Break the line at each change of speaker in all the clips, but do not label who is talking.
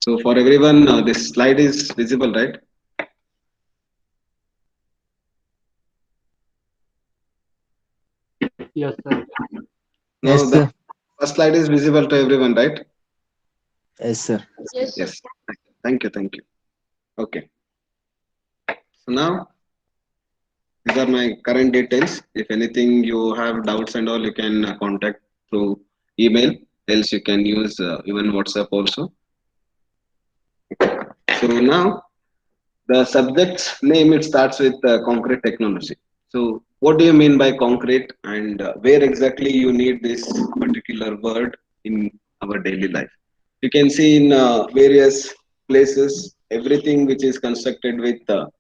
So for everyone, this slide is visible, right?
Yes, sir.
Now
Yes,
the
sir.
first slide is visible to everyone, right?
Yes, sir.
Yes, sir.
Yes. Thank you. Thank you. Okay. So now these are my current details. If anything you have doubts and all, you can contact through email. Else you can use even WhatsApp also. So now the subject's name it starts with concrete technology. So what do you mean by concrete, and where exactly you need this particular word in our daily life? You can see in various places everything which is constructed with the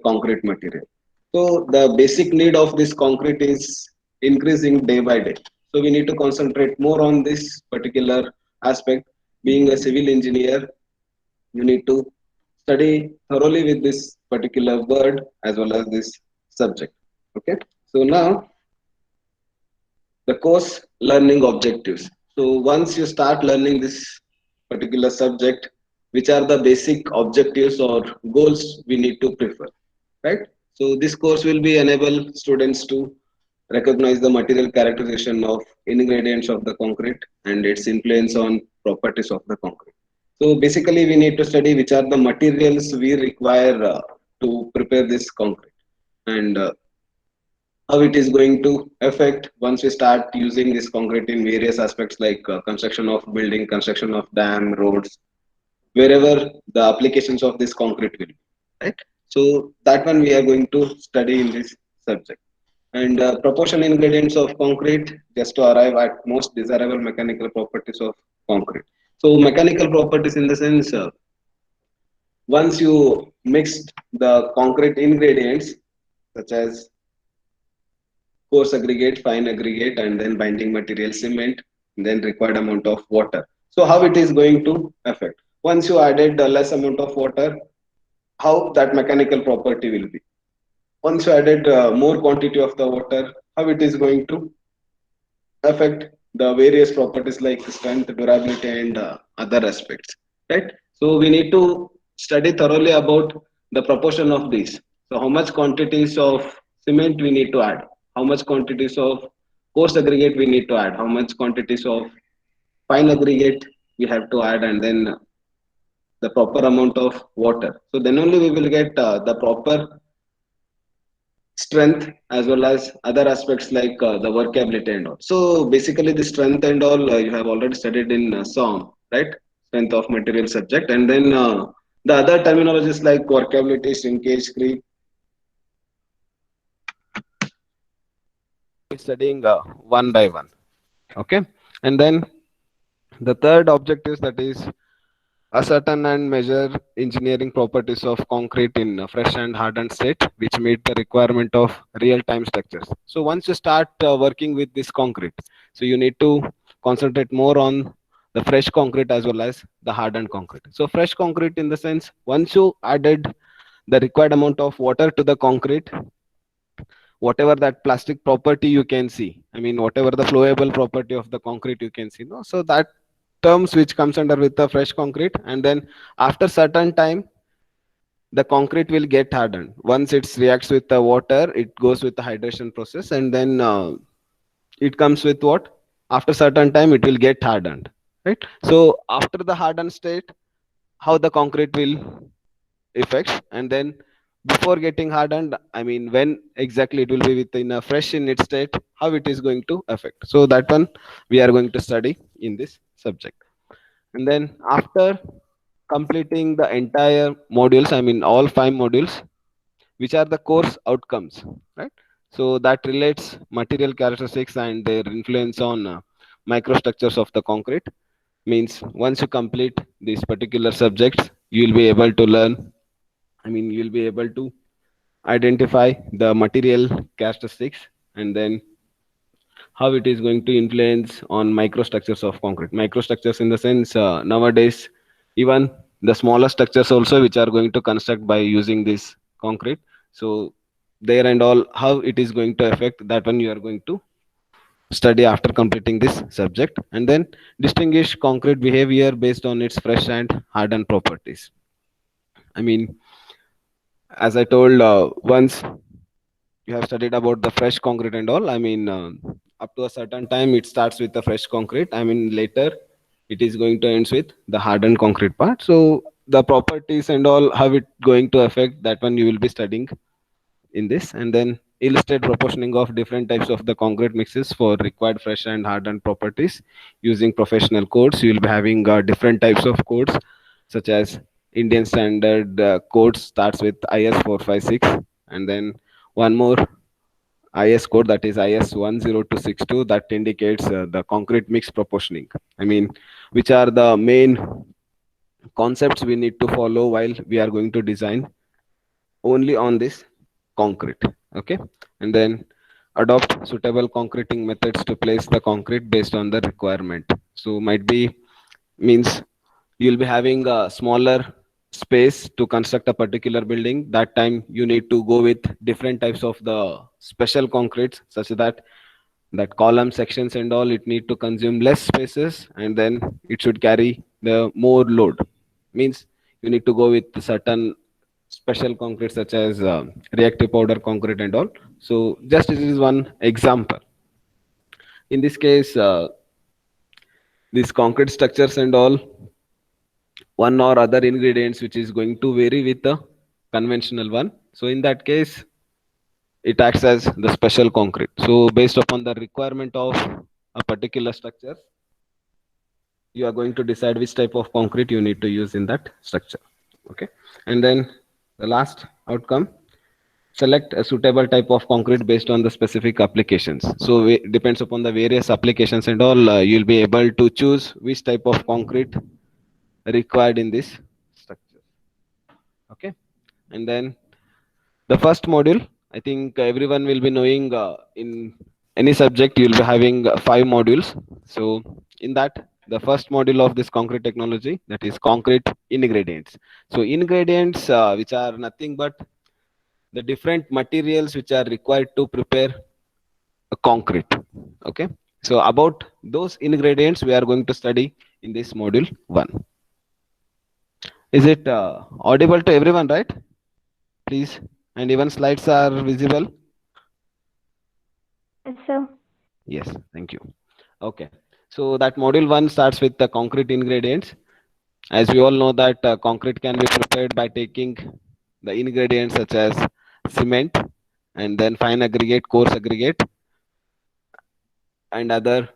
concrete material. So the basic need of this concrete is increasing day by day. So we need to concentrate more on this particular aspect. Being a civil engineer, you need to study thoroughly with this particular word as well as this subject. Okay. So now the course learning objectives. So once you start learning this particular subject, which are the basic objectives or goals we need to prefer, right? So this course will be enable students to recognize the material characterization of ingredients of the concrete and its influence on properties of the concrete. So basically we need to study which are the materials we require to prepare this concrete, and how it is going to affect once we start using this concrete in various aspects like construction of building, construction of dam, roads, wherever the applications of this concrete will be, right? So that one we are going to study in this subject. And proportion ingredients of concrete just to arrive at most desirable mechanical properties of concrete. So mechanical properties in the sense, once you mixed the concrete ingredients such as coarse aggregate, fine aggregate, and then binding material cement, then required amount of water. So how it is going to affect? Once you added a less amount of water, how that mechanical property will be? Once you added more quantity of the water, how it is going to affect the various properties like strength, durability, and other aspects, right? So we need to study thoroughly about the proportion of these. So how much quantities of cement we need to add, how much quantities of coarse aggregate we need to add, how much quantities of fine aggregate we have to add, and then the proper amount of water. So then only we will get the proper strength as well as other aspects like the workability and all. So basically the strength and all you have already studied in SOM, right? Strength of material subject. And then the other terminologies like workability, shrinkage, creep, studying one by one. Okay. And then the third objective that is ascertain and measure engineering properties of concrete in a fresh and hardened state, which meet the requirement of real-time structures. So once you start working with this concrete, so you need to concentrate more on the fresh concrete as well as the hardened concrete. So fresh concrete in the sense, once you added the required amount of water to the concrete, whatever that plastic property you can see, I mean whatever the flowable property of the concrete you can see, no, so that terms which comes under with the fresh concrete. And then after certain time the concrete will get hardened. Once it reacts with the water, it goes with the hydration process, and then it comes with what, after certain time it will get hardened, right? So after the hardened state, how the concrete will effects, and then before getting hardened, I mean when exactly it will be within a fresh in its state, how it is going to affect. So that one we are going to study in this subject. And then after completing the entire modules, I mean all 5 modules, which are the course outcomes, right? So that relates material characteristics and their influence on microstructures of the concrete. Means once you complete these particular subjects, you will be able to learn, I mean you'll be able to identify the material characteristics, and then how it is going to influence on microstructures of concrete. Microstructures in the sense, nowadays even the smaller structures also which are going to construct by using this concrete. So there and all, how it is going to affect, that one you are going to study after completing this subject, and then distinguish concrete behavior based on its fresh and hardened properties. I mean, as I told, once you have studied about the fresh concrete and all, I mean, up to a certain time it starts with the fresh concrete. I mean, later it is going to ends with the hardened concrete part. So the properties and all, how it going to affect, that one you will be studying in this. And then illustrate proportioning of different types of the concrete mixes for required fresh and hardened properties using professional codes. You will be having different types of codes, such as Indian standard code starts with IS 456, and then one more IS code, that is IS 10262, that indicates the concrete mix proportioning. I mean, which are the main concepts we need to follow while we are going to design only on this concrete. Okay. And then adopt suitable concreting methods to place the concrete based on the requirement. So might be, means you'll be having a smaller space to construct a particular building. That time you need to go with different types of the special concretes, such that column sections and all, it need to consume less spaces, and then it should carry the more load. Means you need to go with certain special concrete, such as reactive powder concrete and all. So just this is one example. In this case, these concrete structures and all, one or other ingredients which is going to vary with the conventional one. So in that case, it acts as the special concrete. So based upon the requirement of a particular structure, you are going to decide which type of concrete you need to use in that structure. Okay. And then the last outcome, select a suitable type of concrete based on the specific applications. So it depends upon the various applications and all, you'll be able to choose which type of concrete required in this structure. Okay. And then the first module, I think everyone will be knowing, in any subject you'll be having 5 modules. So in that, the first module of this concrete technology, that is concrete ingredients. So ingredients, which are nothing but the different materials which are required to prepare a concrete. Okay. So about those ingredients we are going to study in this module 1. Is it audible to everyone, right? Please. And even slides are visible.
Yes, sir.
Yes, thank you. Okay. So that module 1 starts with the concrete ingredients. As we all know that concrete can be prepared by taking the ingredients such as cement, and then fine aggregate, coarse aggregate, and other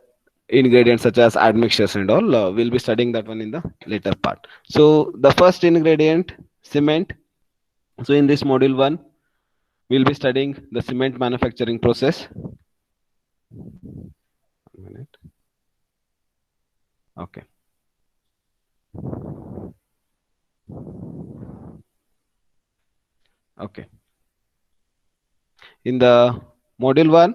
ingredients such as admixtures and all. We'll be studying that one in the later part. So the first ingredient, cement. So in this module 1, we'll be studying the cement manufacturing process. 1 minute. Okay. Okay. In the module 1,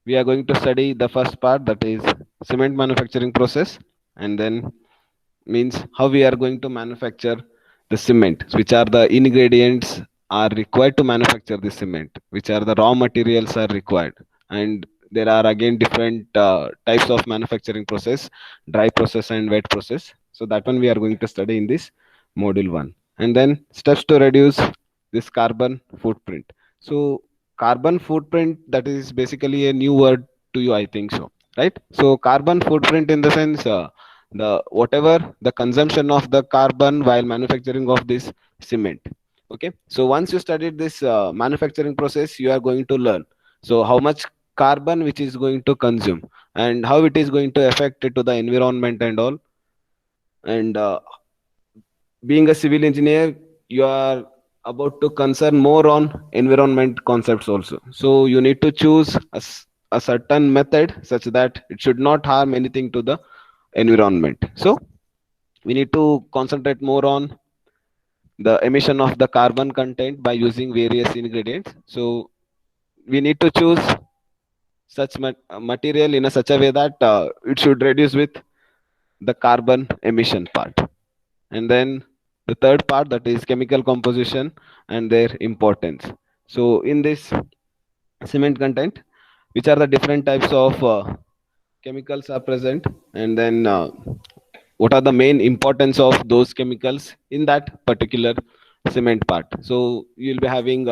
we are going to study the first part, that is cement manufacturing process, and then means how we are going to manufacture the cement, which are the ingredients are required to manufacture the cement, which are the raw materials are required. And there are again different types of manufacturing process, dry process and wet process. So that one we are going to study in this module 1. And then steps to reduce this carbon footprint. So carbon footprint, that is basically a new word to you, I think so, right? So carbon footprint in the sense, the whatever the consumption of the carbon while manufacturing of this cement. Okay. So once you studied this manufacturing process, you are going to learn, so how much carbon which is going to consume, and how it is going to affect it to the environment and all. And being a civil engineer, you are about to concern more on environment concepts also. So you need to choose a certain method such that it should not harm anything to the environment. So we need to concentrate more on the emission of the carbon content by using various ingredients. So we need to choose such material in a such a way that it should reduce with the carbon emission part. And then the third part, that is chemical composition and their importance. So in this, cement content, which are the different types of chemicals are present, and then what are the main importance of those chemicals in that particular cement part. So you'll be having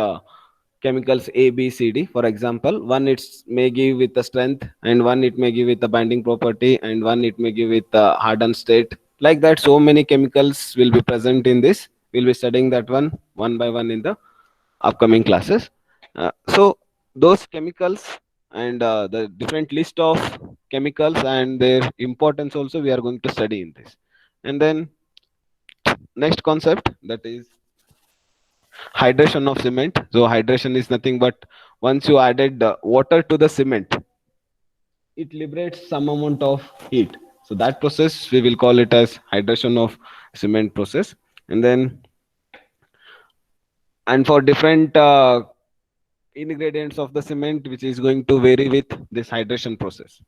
chemicals A, B, C, D. For example, one it's may give with the strength, and one it may give with the binding property, and one it may give with the hardened state. Like that, so many chemicals will be present in this. We'll be studying that one by one in the upcoming classes. So those chemicals and the different list of chemicals and their importance also we are going to study in this. And then next concept, that is hydration of cement. So hydration is nothing but once you added water to the cement, it liberates some amount of heat. So that process we will call it as hydration of cement process. And then and for different ingredients of the cement which is going to vary with this hydration process,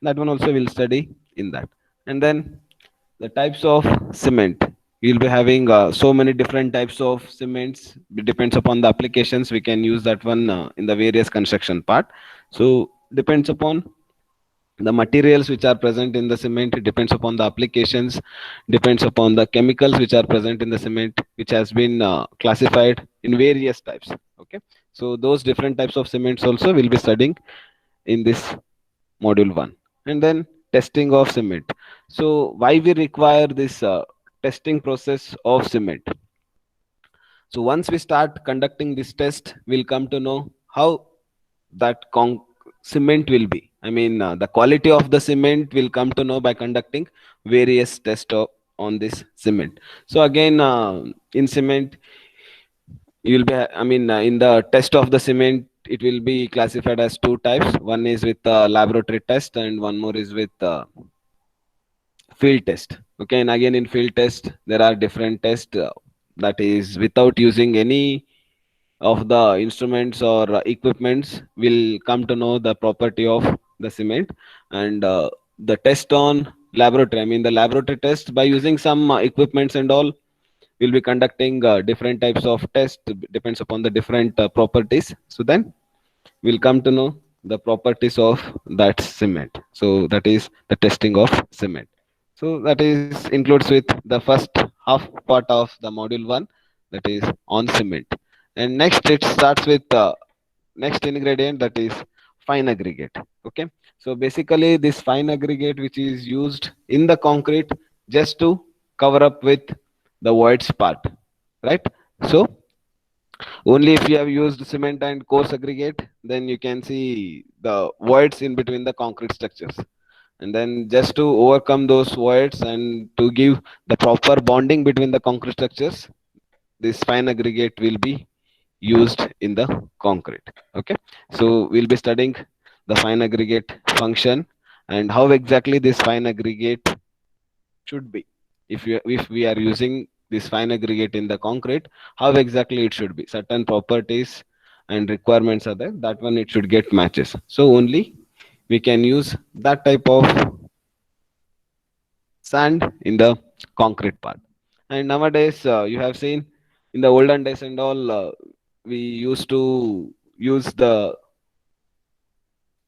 that one also we'll study in that. And then the types of cement, you'll be having so many different types of cements. It depends upon the applications, we can use that one in the various construction part. So depends upon the materials which are present in the cement, it depends upon the applications, depends upon the chemicals which are present in the cement, which has been classified in various types. Okay, so those different types of cements also will be studying in this module 1. And then testing of cement. So why we require this testing process of cement? So once we start conducting this test, we'll come to know how that cement will be. I mean, the quality of the cement will come to know by conducting various tests on this cement. So again, in cement, you will be, I mean, in the test of the cement, it will be classified as two types. One is with laboratory test, and one more is with field test. Okay, and again in field test, there are different tests that is without using any of the instruments or equipments will come to know the property of the cement. And the test on laboratory, I mean the laboratory test by using some equipments and all, we'll be conducting different types of test, depends upon the different properties. So then we'll come to know the properties of that cement. So that is the testing of cement. So that is includes with the first half part of the module 1, that is on cement. And next it starts with next ingredient, that is fine aggregate. Okay, so basically this fine aggregate which is used in the concrete just to cover up with the voids part, right? So only if you have used cement and coarse aggregate, then you can see the voids in between the concrete structures. And then just to overcome those voids and to give the proper bonding between the concrete structures, this fine aggregate will be used in the concrete. Okay, so we'll be studying the fine aggregate function and how exactly this fine aggregate should be. If we are using this fine aggregate in the concrete, how exactly it should be, certain properties and requirements are there, that one it should get matches. So only we can use that type of sand in the concrete part. And nowadays you have seen in the olden days and all, we used to use the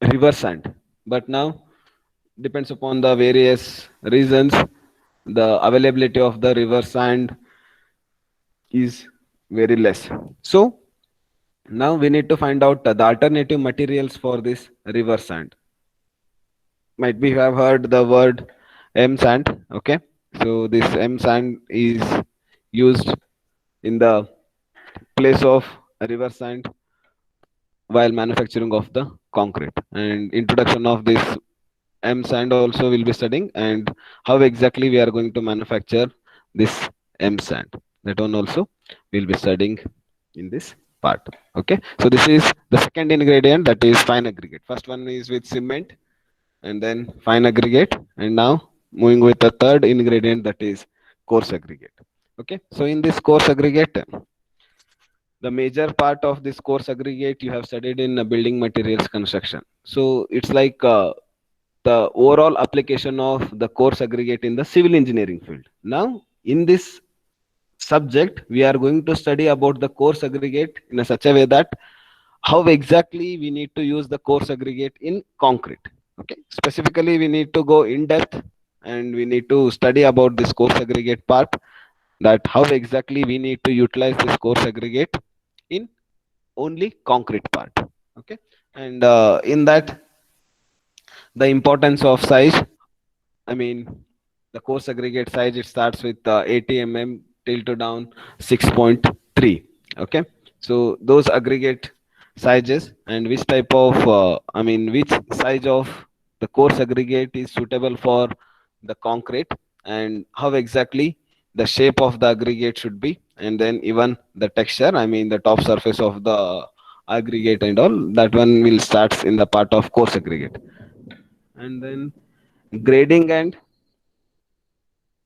river sand, but now depends upon the various reasons, the availability of the river sand is very less. So now we need to find out the alternative materials for this river sand. Might be you have heard the word M sand. Okay, so this M sand is used in the place of river sand while manufacturing of the concrete. And introduction of this M sand also will be studying, and how exactly we are going to manufacture this M sand, that one also we'll be studying in this part. Okay, so this is the second ingredient, that is fine aggregate. First one is with cement and then fine aggregate, and now moving with the third ingredient, that is coarse aggregate. Okay, so in this coarse aggregate, the major part of this coarse aggregate you have studied in building materials construction. So it's like the overall application of the coarse aggregate in the civil engineering field. Now, in this subject, we are going to study about the coarse aggregate in a such a way that how exactly we need to use the coarse aggregate in concrete. Okay, specifically we need to go in depth and we need to study about this coarse aggregate part, that how exactly we need to utilize this coarse aggregate in only concrete part. Okay, and in that, the importance of size, I mean, the coarse aggregate size, it starts with 80 mm till to down 6.3. Okay, so those aggregate sizes and which type of, which size of the coarse aggregate is suitable for the concrete, and how exactly the shape of the aggregate should be, and then even the texture, I mean, the top surface of the aggregate and all that one will starts in the part of coarse aggregate. And then grading and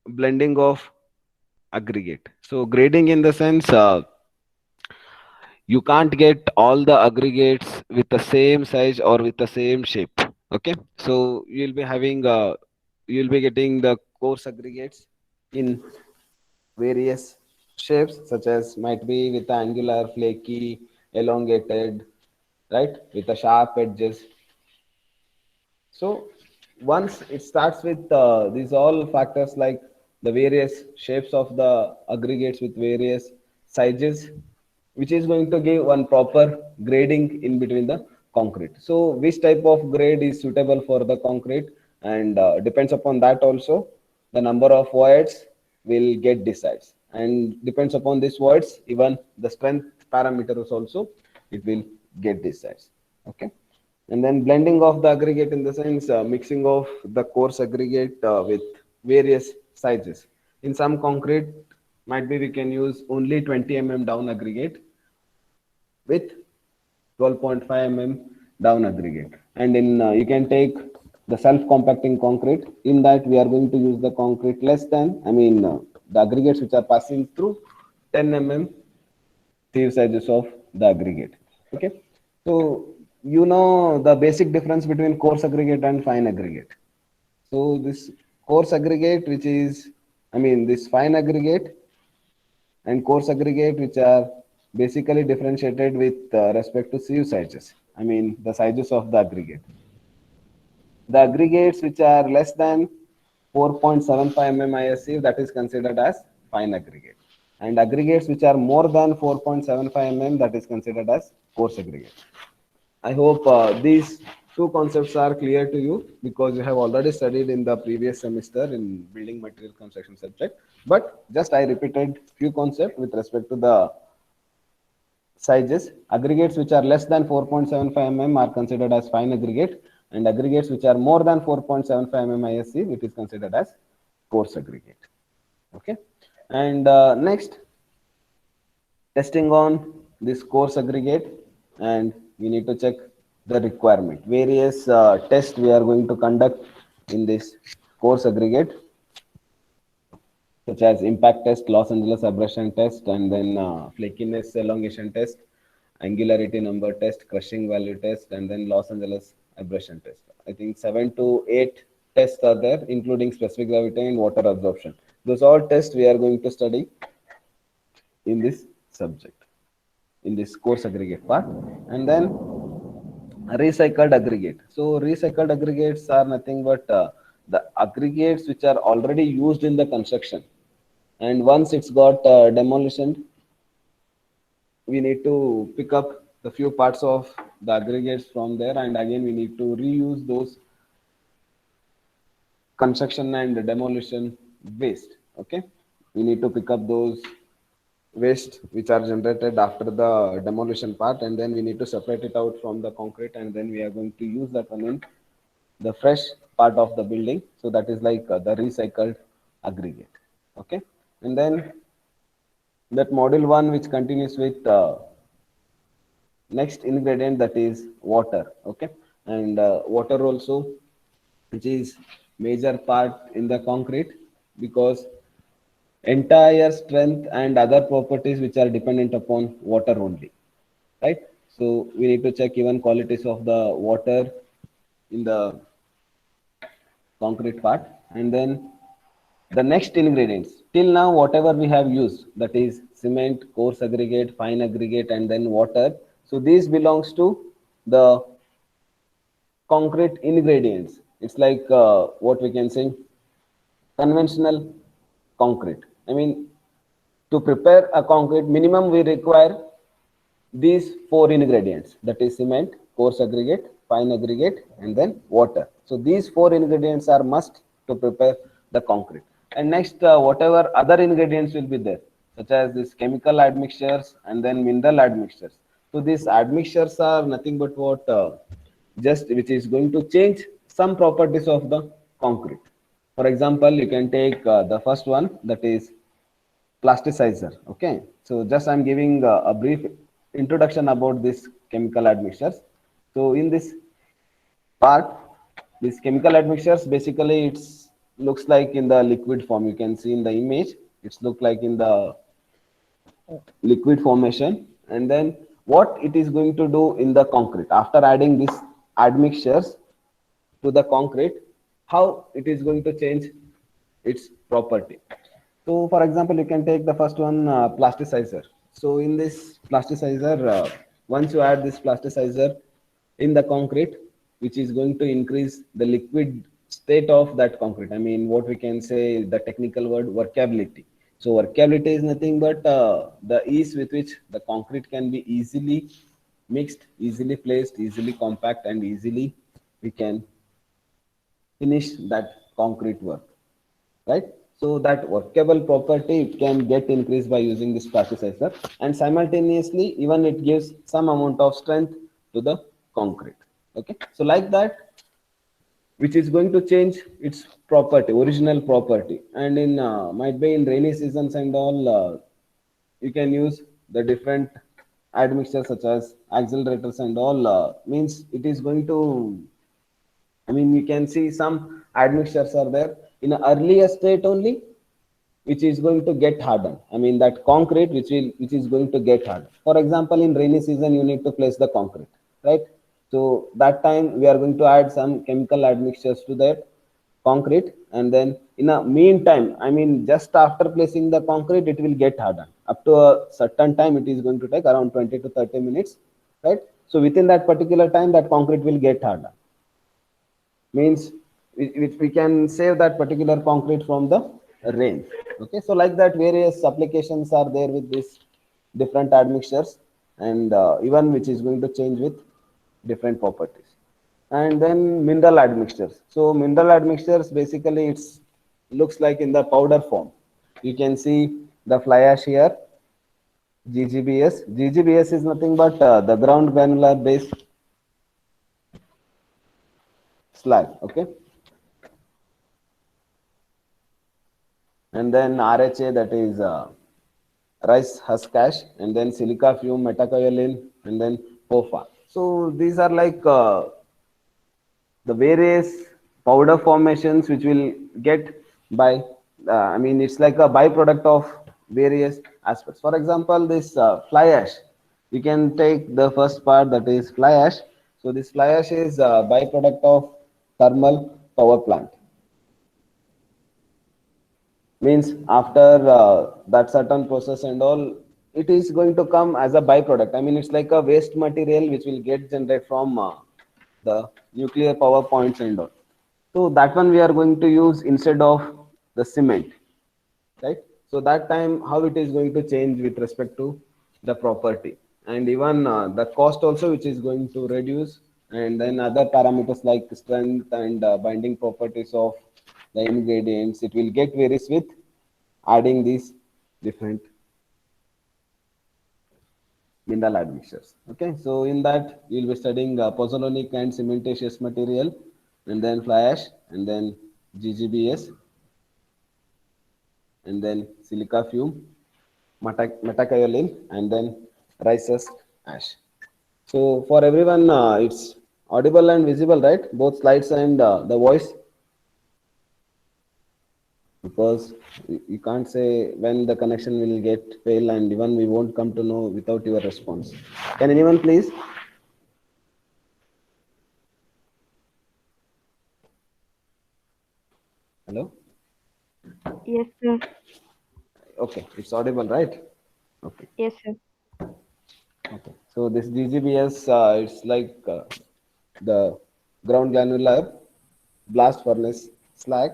blending of aggregate. So grading in the sense, you can't get all the aggregates with the same size or with the same shape. Okay, so you'll be getting the coarse aggregates in various shapes, such as might be with angular, flaky, elongated, right, with the sharp edges. So once it starts with these all factors, like the various shapes of the aggregates with various sizes, which is going to give one proper grading in between the concrete. So which type of grade is suitable for the concrete, and depends upon that also the number of voids will get decides, and depends upon these voids even the strength parameters also it will get decides. Okay, and then blending of the aggregate in the sense, mixing of the coarse aggregate with various sizes. In some concrete, might be we can use only 20 down aggregate with 12.5 down aggregate, and in you can take the self compacting concrete. In that we are going to use the concrete less than, the aggregates which are passing through 10 sieve sizes of the aggregate. Okay, so you know the basic difference between coarse aggregate and fine aggregate. So this coarse aggregate, which is, this fine aggregate and coarse aggregate, which are basically differentiated with respect to sieve sizes. The sizes of the aggregate. The aggregates which are less than 4.75 ISC, that is considered as fine aggregate. And aggregates which are more than 4.75 that is considered as coarse aggregate. I hope these two concepts are clear to you, because you have already studied in the previous semester in building material construction subject. But just I repeated few concepts with respect to the sizes. Aggregates which are less than 4.75 are considered as fine aggregate, and aggregates which are more than 4.75 ISC, it is considered as coarse aggregate. Okay, and next, testing on this coarse aggregate, and we need to check the requirement. Various tests we are going to conduct in this coarse aggregate, such as impact test, Los Angeles abrasion test, and then flakiness elongation test, angularity number test, crushing value test, and then Los Angeles abrasion test. I think 7 to 8 tests are there, including specific gravity and water absorption. Those all tests we are going to study in this subject, in this coarse aggregate part. And then recycled aggregate. So recycled aggregates are nothing but the aggregates which are already used in the construction, and once it's got demolition, we need to pick up the few parts of the aggregates from there, and again we need to reuse those construction and demolition waste. Okay, we need to pick up those waste which are generated after the demolition part, and then we need to separate it out from the concrete, and then we are going to use that one in the fresh part of the building. So that is like the recycled aggregate. Okay, and then that module 1, which continues with next ingredient, that is water. Okay, and water also, which is major part in the concrete, because entire strength and other properties which are dependent upon water only, right? So we need to check even qualities of the water in the concrete part. And then the next ingredients, till now whatever we have used, that is cement, coarse aggregate, fine aggregate, and then water. So this belongs to the concrete ingredients. It's like what we can say conventional concrete. I mean, to prepare a concrete, minimum we require these four ingredients, that is cement, coarse aggregate, fine aggregate, and then water. So these four ingredients are must to prepare the concrete. And next, whatever other ingredients will be there, such as this chemical admixtures and then mineral admixtures. So these admixtures are nothing but what just which is going to change some properties of the concrete. For example, you can take the first one, that is plasticizer. Okay, so just I'm giving a brief introduction about this chemical admixtures. So in this part, these chemical admixtures basically it's looks like in the liquid form. You can see in the image it's look like in the liquid formation. And then what it is going to do in the concrete after adding these admixtures to the concrete, how it is going to change its property. So for example, you can take the first one, plasticizer. So in this plasticizer, once you add this plasticizer in the concrete, which is going to increase the liquid state of that concrete. I mean, what we can say the technical word workability. So workability is nothing but the ease with which the concrete can be easily mixed, easily placed, easily compact, and easily we can finish that concrete work, right? So that workable property it can get increased by using this plasticizer, and simultaneously even it gives some amount of strength to the concrete. Okay, so like that, which is going to change its property, original property. And in might be in rainy seasons and all, you can use the different admixtures such as accelerators and all. Means it is going to, I mean, you can see some admixtures are there in an earlier state only, which is going to get hardened. I mean, that concrete which is going to get hardened. For example, in rainy season, you need to place the concrete, right? So that time we are going to add some chemical admixtures to that concrete, and then in a meantime, I mean, just after placing the concrete, it will get hardened. Up to a certain time, it is going to take around 20 to 30 minutes, right? So within that particular time, that concrete will get hardened. Means we can save that particular concrete from the rain. Okay, so like that various applications are there with this different admixtures, and even which is going to change with different properties. And then mineral admixtures. So mineral admixtures basically it's looks like in the powder form. You can see the fly ash here, ggBs is nothing but the ground granular base slag. Okay, and then RHA, that is rice husk ash, and then silica fume, metakaolin, and then POFA. So these are like the various powder formations which will get by, I mean, it's like a byproduct of various aspects. For example, this fly ash, you can take the first part, that is fly ash. So this fly ash is a byproduct of thermal power plant. Means after that certain process and all, it is going to come as a byproduct. I mean, it's like a waste material which will get generated from the nuclear power points and all. So that one we are going to use instead of the cement, right? So that time how it is going to change with respect to the property, and even the cost also which is going to reduce, and then other parameters like strength and binding properties of the ingredients, it will get varies with adding these different mineral admixtures. Okay, so in that we'll be studying pozzolanic and cementitious material, and then fly ash, and then GGBS, and then silica fume, metakaolin, and then rice ash. So for everyone, it's audible and visible, right? Both slides and the voice, because you can't say when the connection will get fail, and even we won't come to know without your response. Can anyone please? Hello?
Yes, sir.
Okay, it's audible, right? Okay.
Yes, sir.
Okay. So this GGBS, it's like the ground granular blast furnace slag.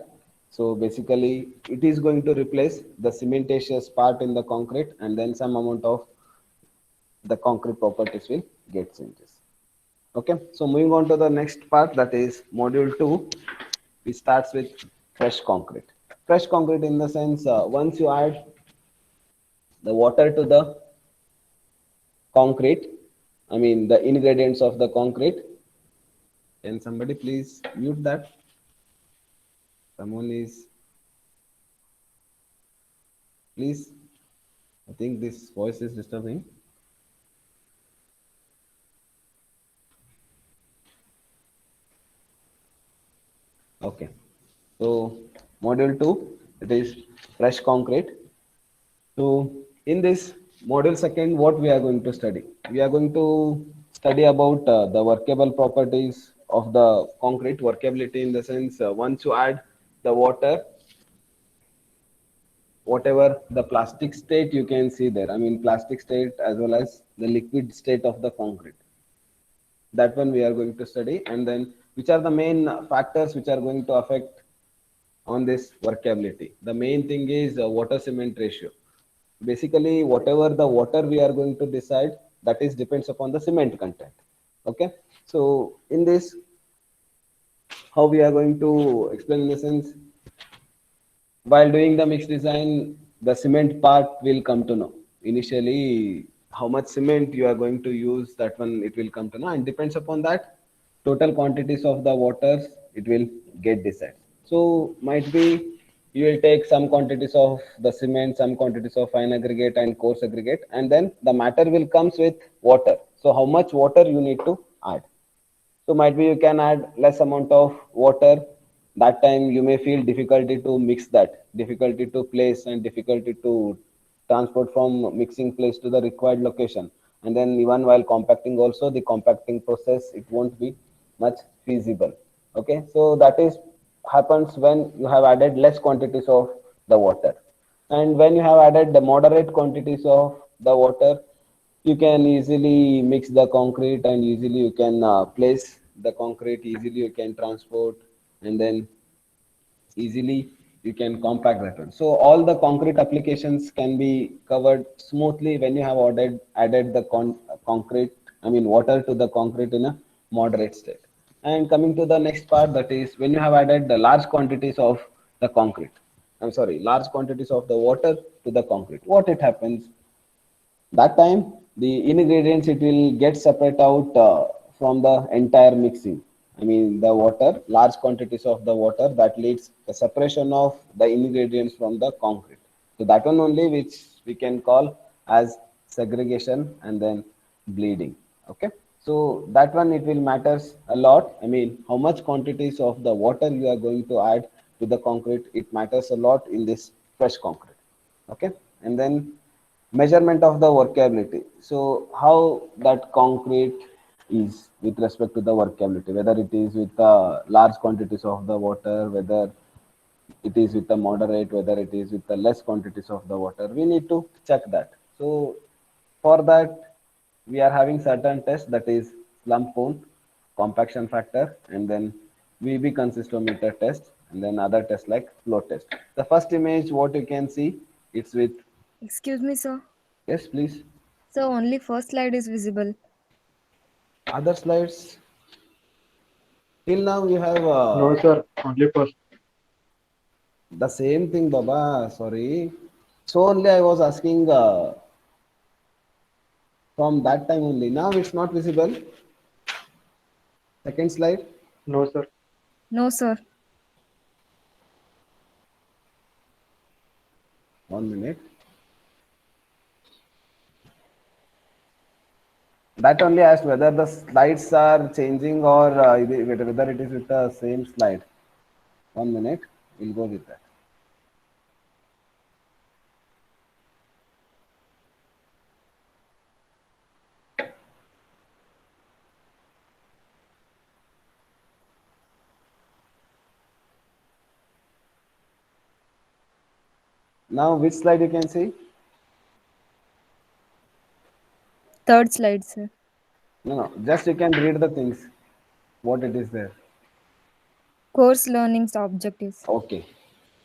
So basically, it is going to replace the cementitious part in the concrete, and then some amount of the concrete properties will get changes. Okay, so moving on to the next part, that is module 2. It starts with fresh concrete. Fresh concrete in the sense, once you add the water to the concrete, I mean the ingredients of the concrete. Can somebody please mute that? Someone is, please. I think this voice is disturbing. Okay. So module 2, it is fresh concrete. So in this module second, what we are going to study? We are going to study about the workable properties of the concrete. Workability in the sense, once you add the water, whatever the plastic state you can see there, I mean plastic state as well as the liquid state of the concrete, that one we are going to study. And then which are the main factors which are going to affect on this workability? The main thing is water cement ratio. Basically whatever the water we are going to decide, that is depends upon the cement content. Okay, so in this, how we are going to explain in the sense, while doing the mix design, the cement part will come to know. Initially, how much cement you are going to use, that one it will come to know, and depends upon that total quantities of the waters it will get decided. So might be you will take some quantities of the cement, some quantities of fine aggregate and coarse aggregate, and then the matter will comes with water. So how much water you need to add? So might be you can add less amount of water. That time you may feel difficulty to mix that, difficulty to place, and difficulty to transport from mixing place to the required location. And then even while compacting also, the compacting process, it won't be much feasible. Okay, so that is happens when you have added less quantities of the water. And when you have added the moderate quantities of the water, you can easily mix the concrete, and easily you can place the concrete, easily you can transport, and then easily you can compact that one. So all the concrete applications can be covered smoothly when you have added the concrete, I mean water to the concrete in a moderate state. And coming to the next part, that is when you have added the large quantities of the concrete, I'm sorry, large quantities of the water to the concrete, what it happens? That time the ingredients it will get separate out from the entire mixing. I mean the water, large quantities of the water, that leads the separation of the ingredients from the concrete. So that one only which we can call as segregation and then bleeding. Okay, so that one it will matters a lot. I mean how much quantities of the water you are going to add to the concrete, it matters a lot in this fresh concrete. Okay, and then measurement of the workability. So how that concrete is with respect to the workability, whether it is with large quantities of the water, whether it is with the moderate, whether it is with the less quantities of the water, we need to check that. So for that we are having certain tests, that is slump cone, compaction factor, and then VB consistometer test, and then other tests like flow test. The first image what you can see, it's with,
Excuse me, sir.
yes please.
So only first slide is visible.
Other slides, till now you have
No, sir. Only first.
the same thing, baba, sorry. So only I was asking from that time only, now it's not visible. Second slide.
No, sir.
No, sir.
1 minute. That only asked whether the slides are changing or whether it is with the same slide. 1 minute, we'll go with that. Now which slide you can see?
Third slide, sir.
No, just you can read the things, what it is there.
Course learnings objectives.
Okay.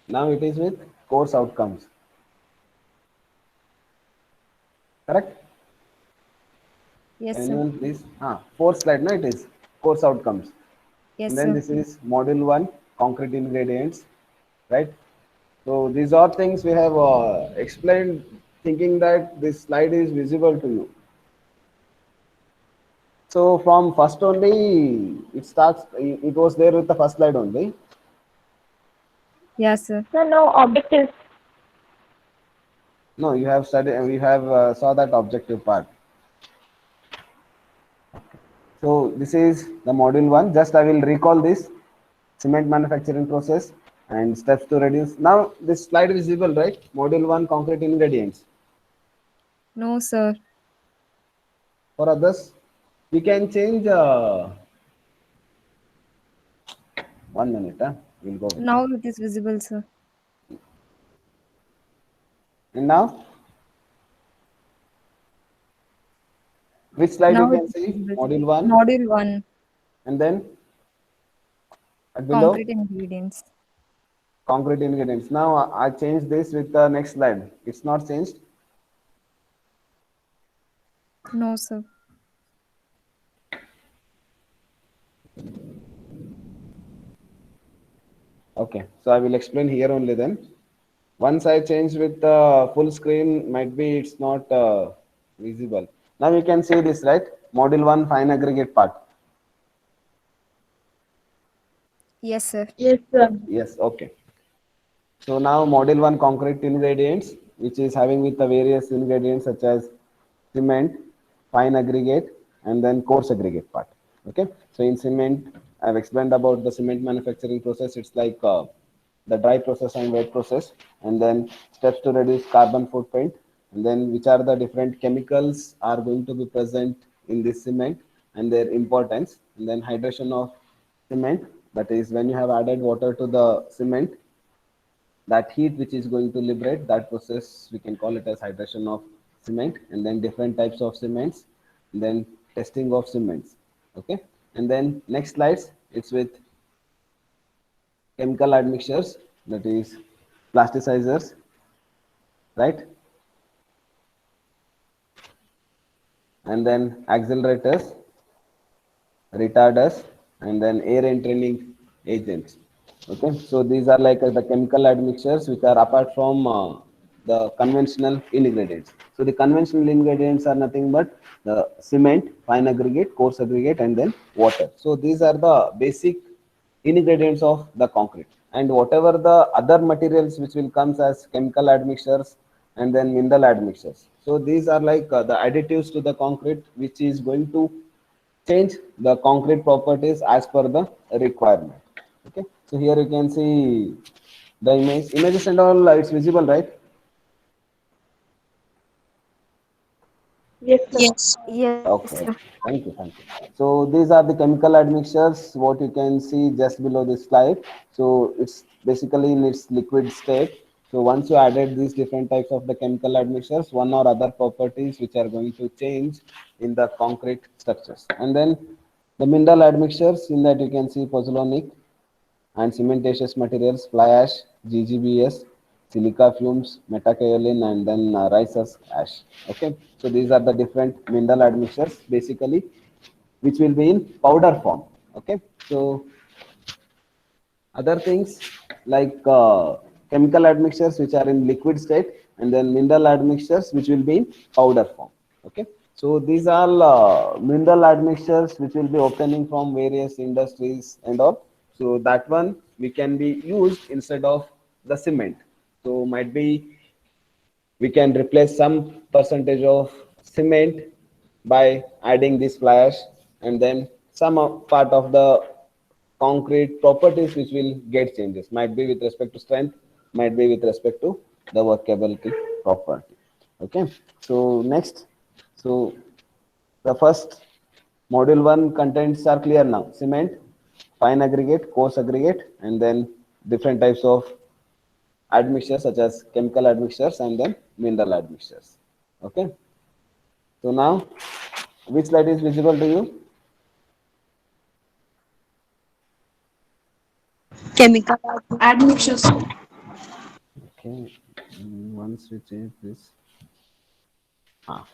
Now it is with course outcomes. Correct?
Yes, sir.
Anyone please? Fourth slide, no, it is course outcomes.
Yes,
And then
sir.
this is module 1, concrete ingredients, right? So these are things we have explained, thinking that this slide is visible to you. So from first only, it starts, it was there with the first slide only.
Yes, sir.
So no objectives.
No, you have studied, we have saw that objective part. So this is the module 1. Just I will recall this cement manufacturing process and steps to reduce. Now this slide is visible, right? Module 1, concrete ingredients.
No, sir.
For others, we can change. 1 minute. We'll go with it.
Now it is visible, sir.
And now, which slide you
Now it
can
is
see?
visible.
Module 1,
Module 1.
and then at below
Concrete ingredients.
concrete ingredients. Now I change this with the next slide. It's not changed.
No, sir.
Okay, so I will explain here only then. Once I change with the full screen, might be it's not visible. Now you can see this, right? Module 1, fine aggregate part.
Yes, sir.
Yes, sir.
Yes, okay. So now module 1, concrete ingredients, which is having with the various ingredients such as cement, fine aggregate, and then coarse aggregate part. Okay. So in cement, I've explained about the cement manufacturing process. It's like the dry process and wet process, and then steps to reduce carbon footprint, and then which are the different chemicals are going to be present in this cement and their importance, and then hydration of cement. That is when you have added water to the cement, that heat which is going to liberate, that process we can call it as hydration of cement. And then different types of cements, and then testing of cements. Okay. And then next slides, it's with chemical admixtures, that is plasticizers, right? And then accelerators, retarders, and then air entraining agents. Okay, so these are like the chemical admixtures which are apart from the conventional ingredients. So the conventional ingredients are nothing but the cement, fine aggregate, coarse aggregate, and then water. So these are the basic ingredients of the concrete. And whatever the other materials which will comes as chemical admixtures and then mineral admixtures. So these are like the additives to the concrete which is going to change the concrete properties as per the requirement. Okay, so here you can see the images and all, it's visible, right?
Yes, sir.
Yes,
Okay,
sir.
thank you. So these are the chemical admixtures, what you can see just below this slide. So it's basically in its liquid state. So once you added these different types of the chemical admixtures, one or other properties which are going to change in the concrete structures. And then the mineral admixtures, in that you can see pozzolanic and cementitious materials, fly ash, GGBS, silica fumes, metakaolin, and then rhysus ash. Okay, so these are the different mineral admixtures basically, which will be in powder form. Okay, so other things like chemical admixtures which are in liquid state, and then mineral admixtures which will be in powder form. Okay, so these are mineral admixtures which will be obtaining from various industries and all. So that one we can be used instead of the cement. So might be we can replace some percentage of cement by adding this fly ash, and then some part of the concrete properties which will get changes, might be with respect to strength, might be with respect to the workability property. Okay, so next, so the first module 1 contents are clear now: cement, fine aggregate, coarse aggregate, and then different types of admixtures such as chemical admixtures and then mineral admixtures. Okay, So now, which slide is visible to you?
Chemical.
Admixtures.
Okay, once we change this. Ah.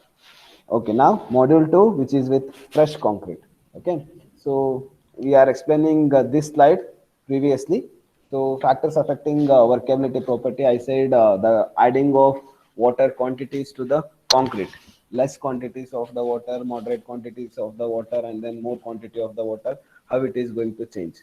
Okay, now module 2, which is with fresh concrete. Okay, so we are explaining this slide previously. So factors affecting workability property, I said the adding of water quantities to the concrete, less quantities of the water, moderate quantities of the water, and then more quantity of the water, how it is going to change.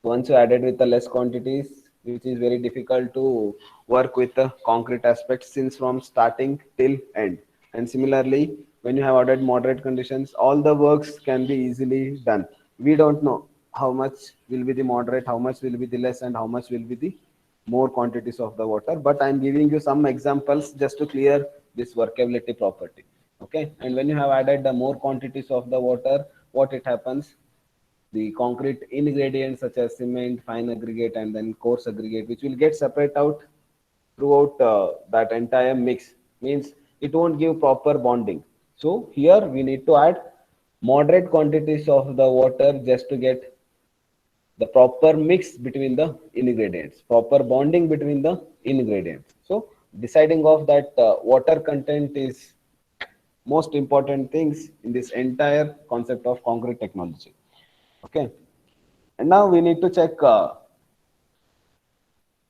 Once you added with the less quantities, which is very difficult to work with the concrete aspects since from starting till end. And similarly, when you have added moderate conditions, all the works can be easily done. We don't know how much will be the moderate, how much will be the less, and how much will be the more quantities of the water. But I'm giving you some examples just to clear this workability property. Okay, and when you have added the more quantities of the water, what it happens? The concrete ingredients such as cement, fine aggregate, and then coarse aggregate, which will get separate out throughout that entire mix, means it won't give proper bonding. So here we need to add moderate quantities of the water just to get the proper mix between the ingredients, proper bonding between the ingredients. So deciding of that water content is most important things in this entire concept of concrete technology. Okay, and now we need to check the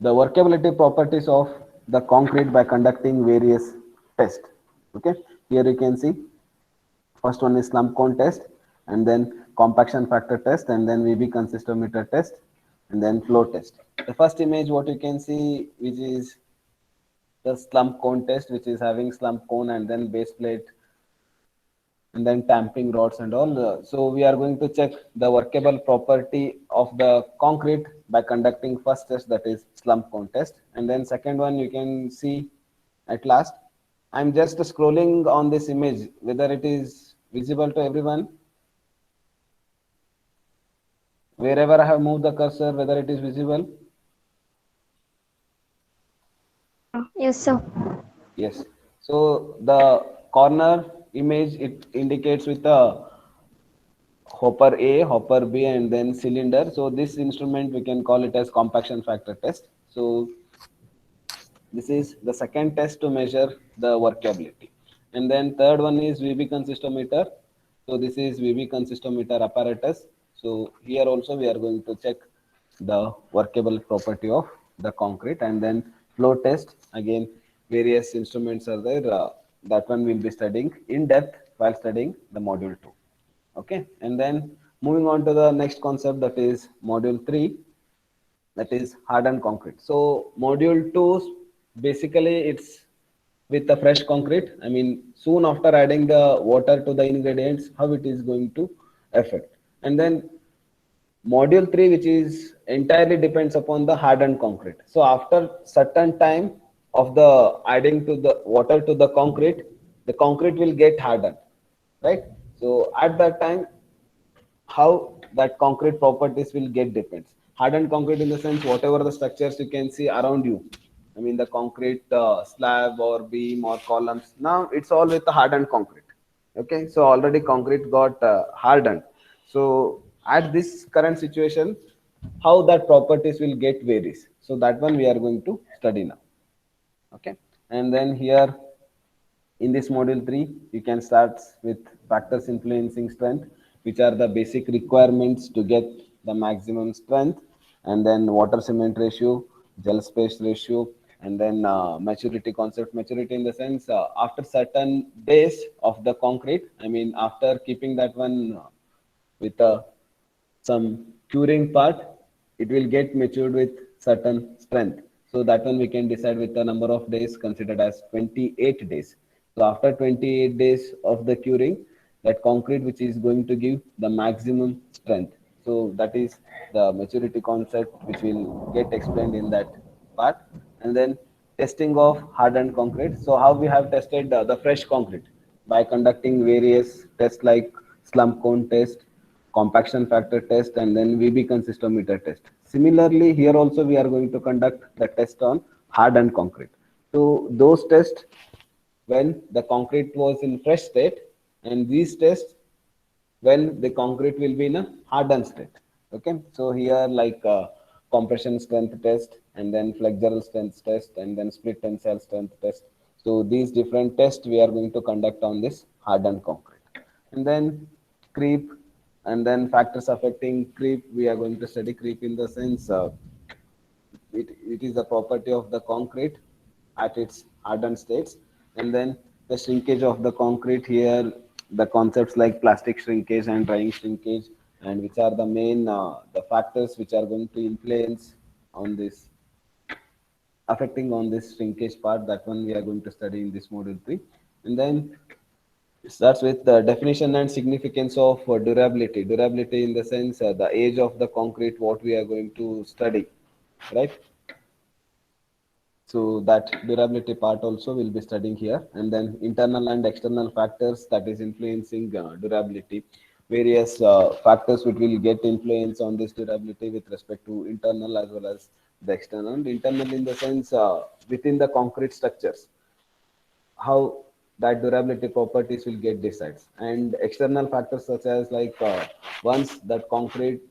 workability properties of the concrete by conducting various tests. Okay, here you can see first one is slump cone test, and then compaction factor test, and then VB consistometer test, and then flow test. The first image what you can see, which is the slump cone test, which is having slump cone and then base plate and then tamping rods and all. So we are going to check the workable property of the concrete by conducting first test, that is slump cone test, and then second one you can see at last. I'm just scrolling on this image whether it is visible to everyone. Wherever I have moved the cursor, whether it is visible.
Yes, sir.
Yes. So the corner image, it indicates with a hopper A, hopper B, and then cylinder. So this instrument we can call it as compaction factor test. So this is the second test to measure the workability. And then third one is VB consistometer. So this is VB consistometer apparatus. So here also we are going to check the workable property of the concrete. And then flow test, again various instruments are there. That one we'll be studying in depth while studying the module 2. Okay, and then moving on to the next concept, that is module 3, that is hardened concrete. So module 2, basically it's with the fresh concrete. I mean, soon after adding the water to the ingredients, how it is going to affect. And then module 3, which is entirely depends upon the hardened concrete. So after certain time of the adding to the water to the concrete will get hardened, right? So at that time, how that concrete properties will get depends. Hardened concrete in the sense whatever the structures you can see around you. I mean the concrete slab or beam or columns. Now it's all with the hardened concrete. Okay, so already concrete got hardened. So at this current situation, how that properties will get varies. So that one we are going to study now. Okay, and then here in this module 3, you can start with factors influencing strength, which are the basic requirements to get the maximum strength, and then water cement ratio, gel space ratio, and then maturity concept. Maturity in the sense after certain days of the concrete, I mean after keeping that one with some curing part, it will get matured with certain strength. So that one we can decide with the number of days considered as 28 days. So after 28 days of the curing, that concrete which is going to give the maximum strength. So that is the maturity concept which will get explained in that part. And then testing of hardened concrete. So how we have tested the fresh concrete by conducting various tests like slump cone test, compaction factor test, and then VB consistometer test. Similarly, here also we are going to conduct the test on hardened concrete. So those tests when the concrete was in fresh state, and these tests when the concrete will be in a hardened state. Okay, so here like compression strength test, and then flexural strength test, and then split tensile strength test. So these different tests we are going to conduct on this hardened concrete. And then creep, and then factors affecting creep. We are going to study creep in the sense it is a property of the concrete at its hardened states. And then the shrinkage of the concrete, here the concepts like plastic shrinkage and drying shrinkage, and which are the main the factors which are going to influence on this, affecting on this shrinkage part. That one we are going to study in this module 3. And then it starts with the definition and significance of durability. Durability in the sense the age of the concrete, what we are going to study, right? So that durability part also will be studying here. And then internal and external factors that is influencing durability. Various factors which will get influence on this durability with respect to internal as well as the external. And internal in the sense within the concrete structures, how that durability properties will get decides. And external factors such as like once that concrete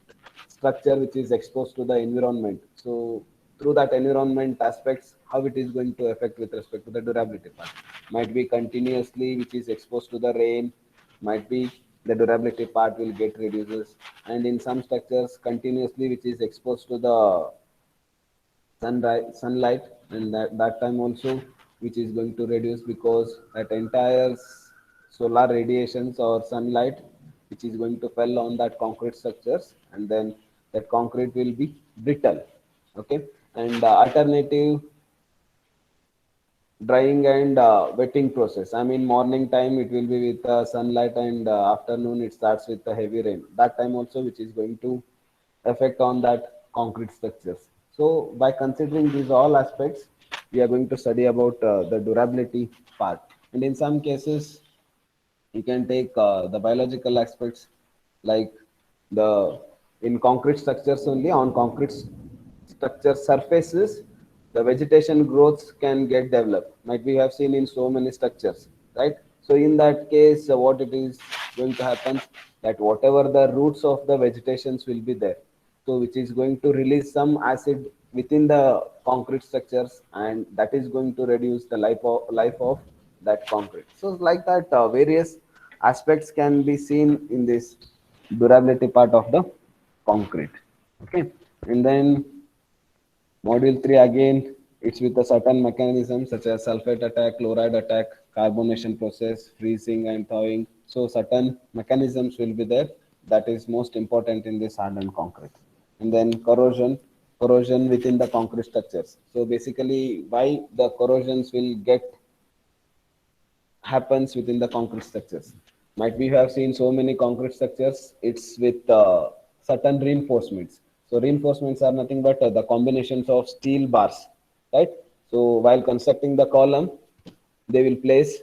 structure which is exposed to the environment, so through that environment aspects, how it is going to affect with respect to the durability part. Might be continuously which is exposed to the rain, might be the durability part will get reduces. And in some structures continuously which is exposed to the sunlight, and that time also which is going to reduce, because that entire solar radiations or sunlight which is going to fell on that concrete structures, and then that concrete will be brittle. Okay, and alternative drying and wetting process. I mean, morning time it will be with sunlight, and afternoon it starts with the heavy rain. That time also which is going to effect on that concrete structures. So by considering these all aspects, we are going to study about the durability part. And in some cases, you can take the biological aspects, like the in concrete structures only, on concrete structure surfaces, the vegetation growths can get developed. Might we have seen in so many structures, right? So in that case, what it is going to happen, that whatever the roots of the vegetations will be there, so which is going to release some acid within the concrete structures, and that is going to reduce the life of that concrete. So like that, various aspects can be seen in this durability part of the concrete. Okay, and then module 3 again, it's with a certain mechanism such as sulfate attack, chloride attack, carbonation process, freezing and thawing. So certain mechanisms will be there, that is most important in this hardened concrete. And then corrosion within the concrete structures. So basically why the corrosions will get happens within the concrete structures. Might we have seen so many concrete structures, it's with certain reinforcements. So reinforcements are nothing but the combinations of steel bars, right? So while constructing the column, they will place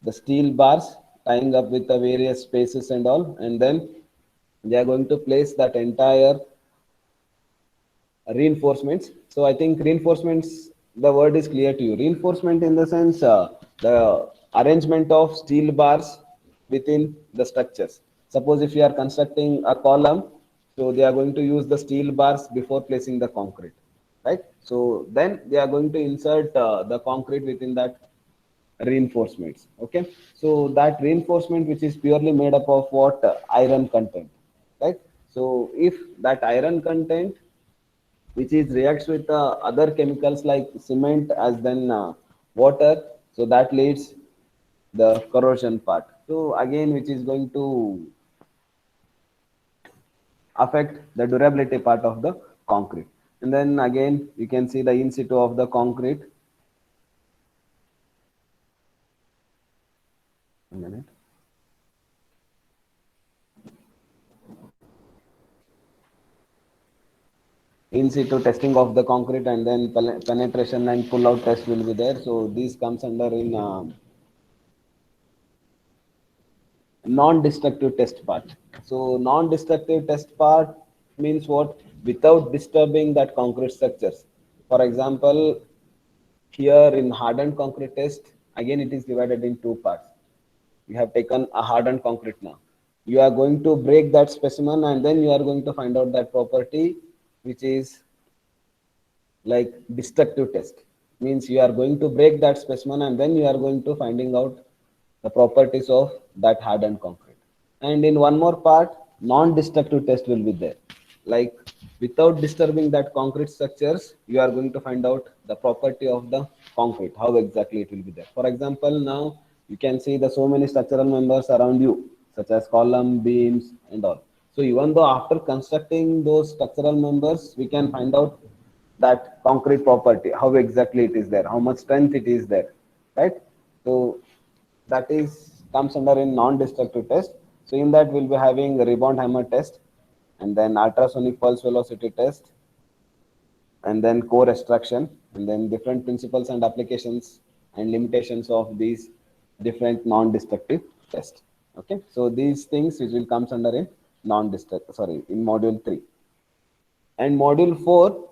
the steel bars tying up with the various spaces and all, and then they are going to place that entire reinforcements. So I think reinforcements, the word is clear to you. Reinforcement in the sense the arrangement of steel bars within the structures. Suppose if you are constructing a column, so they are going to use the steel bars before placing the concrete, right? So then they are going to insert the concrete within that reinforcements. Okay, so that reinforcement which is purely made up of what, iron content, right? So if that iron content which is reacts with other chemicals like cement as then water, so that leads the corrosion part. So again which is going to affect the durability part of the concrete. And then again you can see the in situ of the concrete. A minute. In situ testing of the concrete, and then penetration and pull out test will be there. So this comes under in non-destructive test part. So non-destructive test part means what? Without disturbing that concrete structures. For example, here in hardened concrete test, again it is divided in two parts. You have taken a hardened concrete now. You are going to break that specimen and then you are going to find out that property which is like destructive test. Means you are going to break that specimen and then you are going to finding out the properties of that hardened concrete. And in one more part, non-destructive test will be there. Like without disturbing that concrete structures, you are going to find out the property of the concrete, how exactly it will be there. For example, now you can see the so many structural members around you, such as column, beams, and all. So even though after constructing those structural members, we can find out that concrete property, how exactly it is there, how much strength it is there, right? So that is comes under in non-destructive test. So in that we'll be having a rebound hammer test, and then ultrasonic pulse velocity test, and then core extraction, and then different principles and applications and limitations of these different non-destructive tests. Okay, so these things which will comes under in non-destructive, sorry, in module 3. And module 4,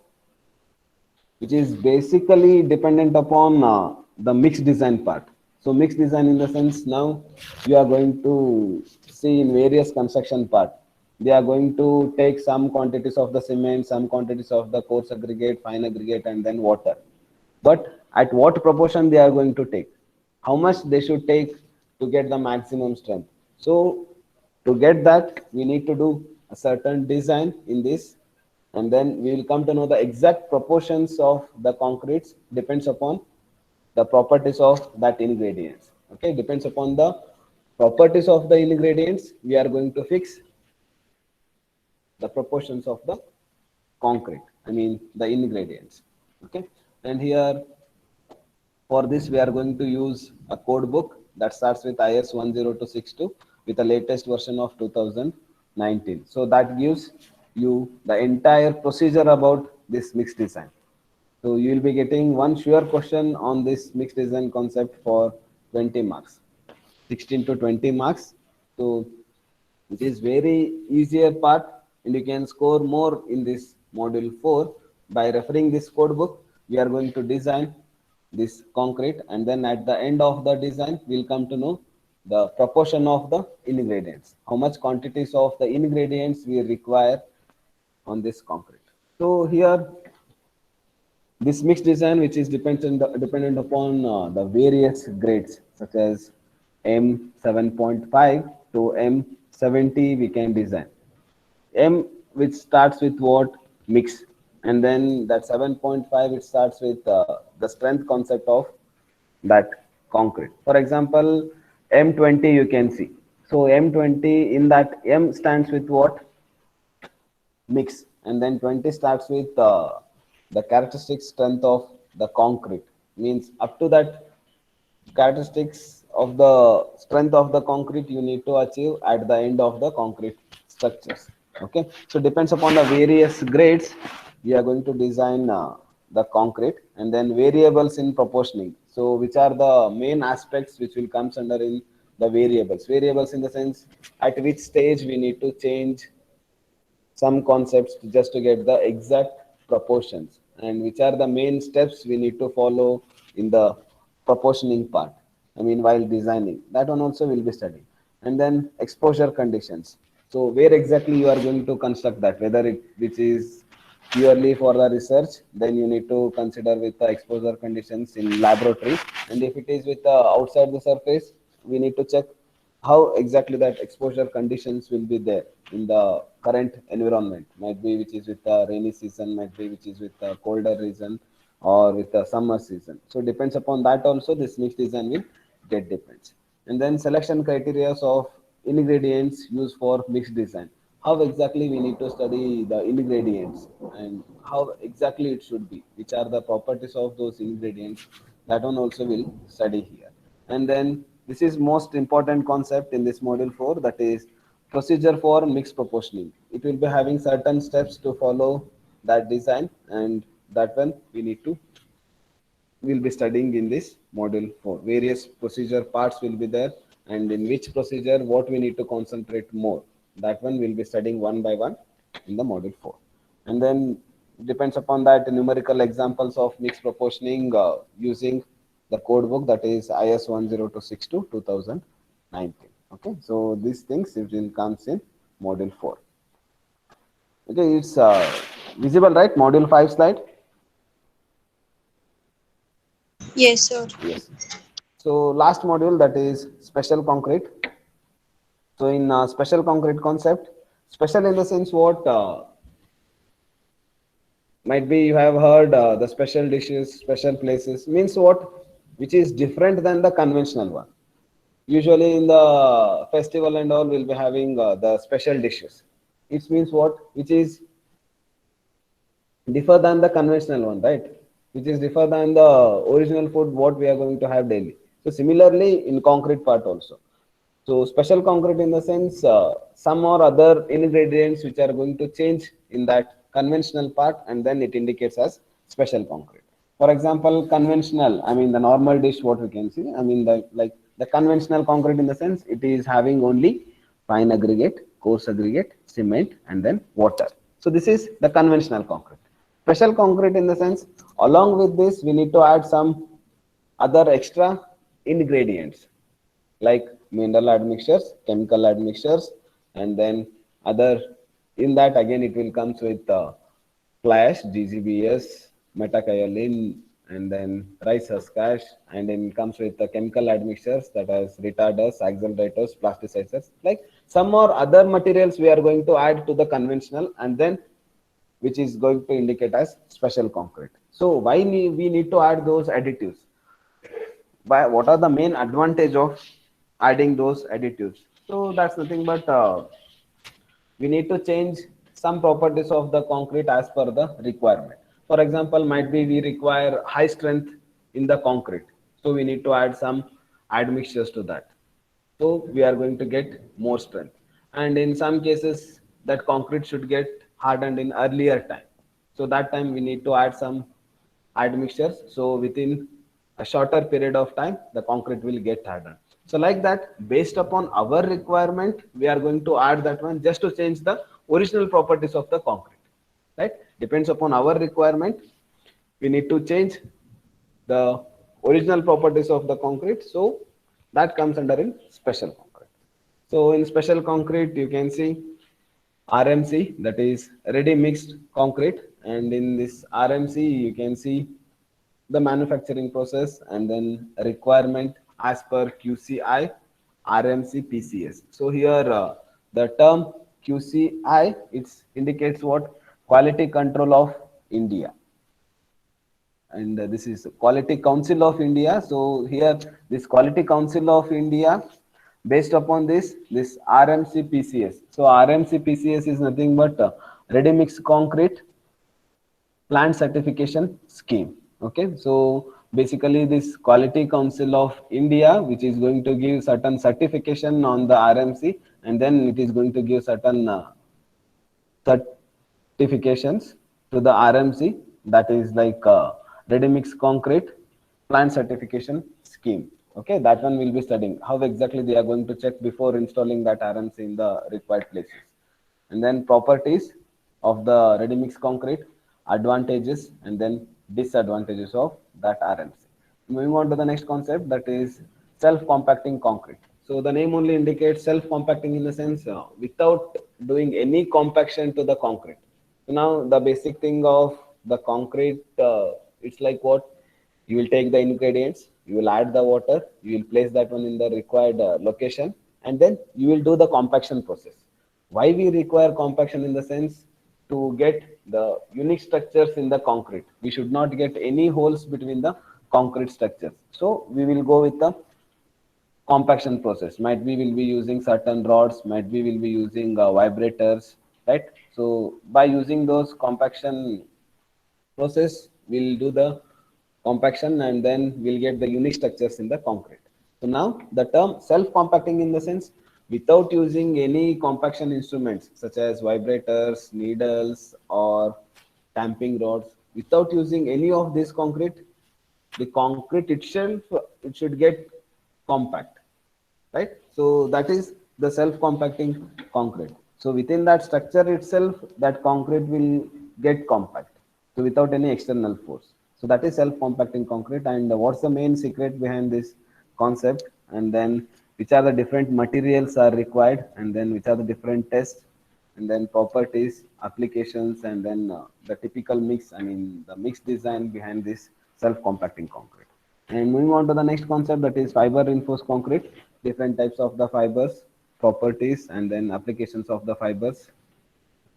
which is basically dependent upon the mixed design part. So mixed design in the sense, now you are going to see in various construction part. They are going to take some quantities of the cement, some quantities of the coarse aggregate, fine aggregate, and then water. But at what proportion they are going to take? How much they should take to get the maximum strength? So to get that, we need to do a certain design in this, and then we will come to know the exact proportions of the concretes depends upon the properties of that ingredients. Okay, depends upon the properties of the ingredients, we are going to fix the proportions of the concrete, I mean the ingredients. Okay, and here for this we are going to use a code book that starts with IS 10262 with the latest version of 2019. So that gives you the entire procedure about this mixed design. So you will be getting one sure question on this mixed design concept for 20 marks, 16 to 20 marks. So it is very easier part, and you can score more in this module 4 by referring this code book. We are going to design this concrete, and then at the end of the design we'll come to know the proportion of the ingredients, how much quantities of the ingredients we require on this concrete. So here this mixed design, which is dependent upon the various grades such as M7.5 to M70, we can design. M, which starts with what? Mix, and then that 7.5, it starts with the strength concept of that concrete. For example, M20 you can see. So M20, in that M stands with what? Mix, and then 20 starts with the characteristic strength of the concrete, means up to that characteristics of the strength of the concrete you need to achieve at the end of the concrete structures. Okay, so depends upon the various grades we are going to design the concrete, and then variables in proportioning. So which are the main aspects which will comes under in the variables in the sense at which stage we need to change some concepts just to get the exact proportions, and which are the main steps we need to follow in the proportioning part, I mean while designing. That one also will be studied. And then exposure conditions, so where exactly you are going to construct that, whether it which is purely for the research, then you need to consider with the exposure conditions in laboratory, and if it is with outside the surface, we need to check how exactly that exposure conditions will be there in the current environment, might be which is with the rainy season, might be which is with the colder region, or with the summer season. So depends upon that also this mixed design will get depends. And then selection criteria of ingredients used for mixed design, how exactly we need to study the ingredients and how exactly it should be, which are the properties of those ingredients, that one also will study here. And then this is most important concept in this module 4, that is procedure for mixed proportioning. It will be having certain steps to follow that design, and that one we need to will be studying in this module 4. Various procedure parts will be there, and in which procedure what we need to concentrate more, that one will be studying one by one in the module 4. And then depends upon that numerical examples of mixed proportioning using the code book, that is IS 10262 2019. Okay, so these things it will comes in module 4. Okay, it's visible, right? Module 5 slide.
Yes, sir.
Yes. So last module, that is special concrete. So in special concrete concept, special in the sense what might be you have heard the special dishes, special places means what, which is different than the conventional one. Usually in the festival and all, we'll be having the special dishes. It means what, which is differ than the conventional one, right? Which is differ than the original food what we are going to have daily. So similarly in concrete part also. So special concrete in the sense some or other ingredients which are going to change in that conventional part, and then it indicates as special concrete. For example, conventional, I mean the normal dish what we can see, I mean the like the conventional concrete in the sense it is having only fine aggregate, coarse aggregate, cement, and then water. So this is the conventional concrete. Special concrete in the sense along with this we need to add some other extra ingredients like mineral admixtures, chemical admixtures, and then other, in that again it will comes with fly ash, GGBS, metakaolin, and then rice husk ash, and then it comes with the chemical admixtures that is retarders, accelerators, plasticizers, like some or other materials we are going to add to the conventional, and then which is going to indicate as special concrete. So why we need to add those additives? By what are the main advantage of adding those additives? So that's nothing but we need to change some properties of the concrete as per the requirement. For example, might be we require high strength in the concrete, so we need to add some admixtures to that, so we are going to get more strength. And in some cases that concrete should get hardened in earlier time, so that time we need to add some admixtures, so within a shorter period of time the concrete will get hardened. So like that, based upon our requirement we are going to add that one just to change the original properties of the concrete, right? Depends upon our requirement, we need to change the original properties of the concrete, so that comes under in special concrete. So in special concrete you can see RMC, that is ready mixed concrete, and in this RMC you can see the manufacturing process and then requirement as per QCI, RMC, PCS. So here the term QCI, it indicates what, quality control of India, and this is Quality Council of India. So here this Quality Council of India, based upon this RMC PCS. So RMC PCS is nothing but ready mix concrete plant certification scheme. Okay, so basically this Quality Council of India, which is going to give certain certification on the RMC, and then it is going to give certain certifications to the RMC, that is like ready mix concrete plant certification scheme. Okay, that one will be studying how exactly they are going to check before installing that RMC in the required places. And then properties of the ready mix concrete, advantages and then disadvantages of that RMC. Moving on to the next concept, that is self-compacting concrete. So the name only indicates self-compacting in the sense without doing any compaction to the concrete. So now the basic thing of the concrete, it's like what, you will take the ingredients, you will add the water, you will place that one in the required location, and then you will do the compaction process. Why we require compaction in the sense to get the unique structures in the concrete. We should not get any holes between the concrete structures. So we will go with the compaction process. Might we will be using certain rods, might we will be using vibrators, right? So by using those compaction process, we'll do the compaction and then we'll get the unique structures in the concrete. So now the term self-compacting in the sense without using any compaction instruments such as vibrators, needles or tamping rods, without using any of this concrete, the concrete itself, it should get compact, right? So that is the self-compacting concrete. So within that structure itself, that concrete will get compact. so without any external force. So that is self-compacting concrete. And what's the main secret behind this concept? And then which are the different materials are required? And then which are the different tests? And then properties, applications, and then the typical mix. I mean the mix design behind this self-compacting concrete. And moving on to the next concept, that is fiber reinforced concrete. Different types of the fibers, properties, and then applications of the fibers.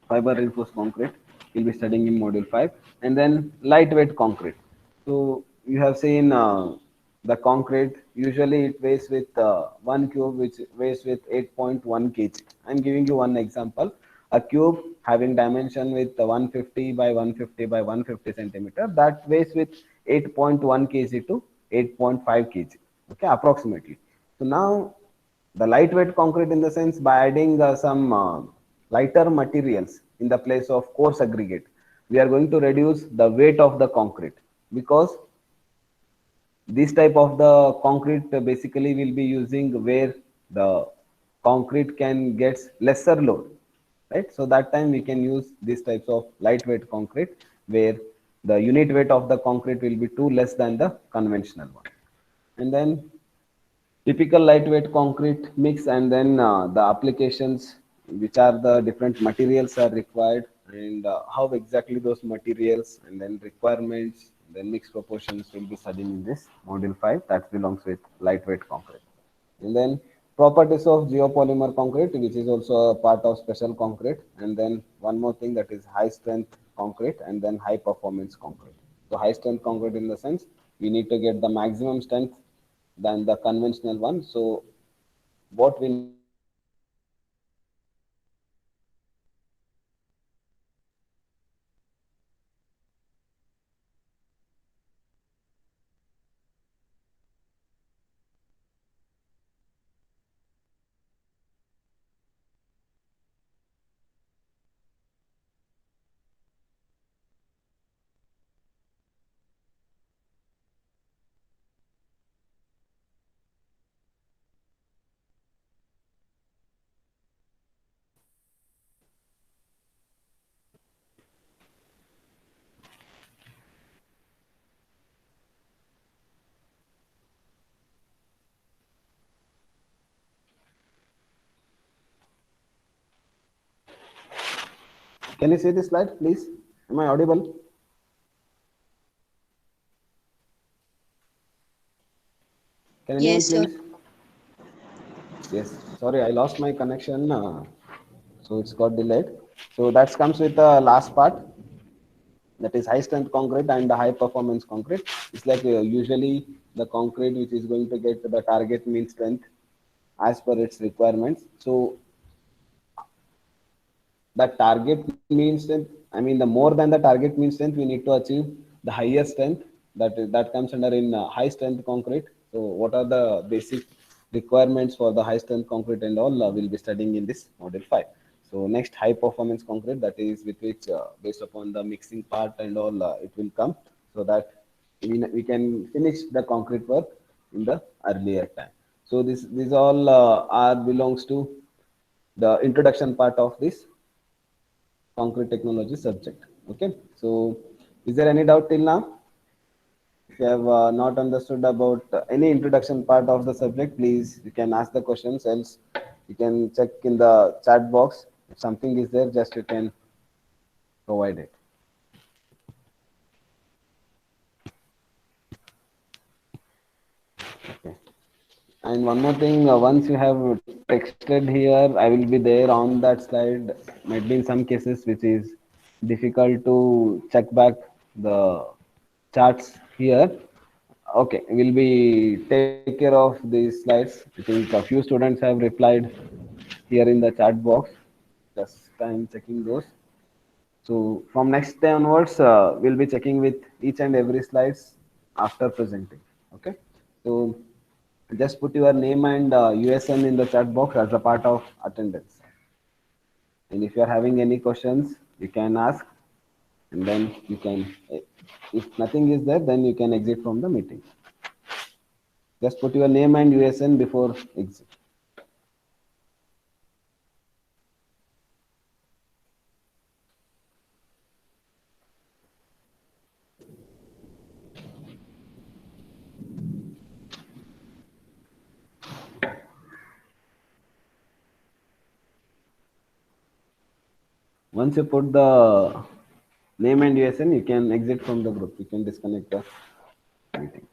Fiber reinforced concrete we'll be studying in module 5, and then lightweight concrete. So you have seen the concrete, usually it weighs with 1 cube, which weighs with 8.1 kg. I'm giving you one example. A cube having dimension with 150 by 150 by 150 centimeter, that weighs with 8.1 kg to 8.5 kg, okay, approximately. So now the lightweight concrete, in the sense, by adding some lighter materials in the place of coarse aggregate, we are going to reduce the weight of the concrete, because this type of the concrete basically will be using where the concrete can get lesser load, right? So that time we can use these types of lightweight concrete, where the unit weight of the concrete will be too less than the conventional one. And then typical lightweight concrete mix, and then the applications, which are the different materials are required, and how exactly those materials, and then requirements, then mix proportions will be studied in this module 5, that belongs with lightweight concrete. And then properties of geopolymer concrete, which is also a part of special concrete. And then one more thing, that is high strength concrete, and then high performance concrete. So high strength concrete, in the sense, we need to get the maximum strength than the conventional one. So what we need to do is we need to use Can you see this slide, please? Am I audible? Can anyone
Yes, sir.
please? Yes. Sorry, I lost my connection, so it's got delayed. So that comes with the last part, that is high strength concrete and the high performance concrete. It's like usually the concrete which is going to get the target mean strength as per its requirements. So the target mean strength, I mean the more than the target mean strength, we need to achieve the higher strength, that comes under in high strength concrete. So what are the basic requirements for the high strength concrete and all, we'll be studying in this module 5. So next, high performance concrete, that is with which based upon the mixing part and all, it will come, so that we can finish the concrete work in the earlier time. So this all are belongs to the introduction part of this concrete technology subject. Okay, so is there any doubt till now? If you have not understood about any introduction part of the subject, please you can ask the questions, else you can check in the chat box. If something is there, just you can provide it. Okay. And one more thing, once you have texted here, I will be there on that slide. Might be in some cases which is difficult to check back the charts here. Okay, we'll be take care of these slides. I think a few students have replied here in the chat box. Just I'm checking those. So from next day onwards, we'll be checking with each and every slides after presenting. Okay. So just put your name and USN in the chat box as a part of attendance. And if you are having any questions, you can ask, and then you can, if nothing is there, then you can exit from the meeting. Just put your name and USN before exit.
Once you put the name and USN, you can exit from the group. You can disconnect the meeting.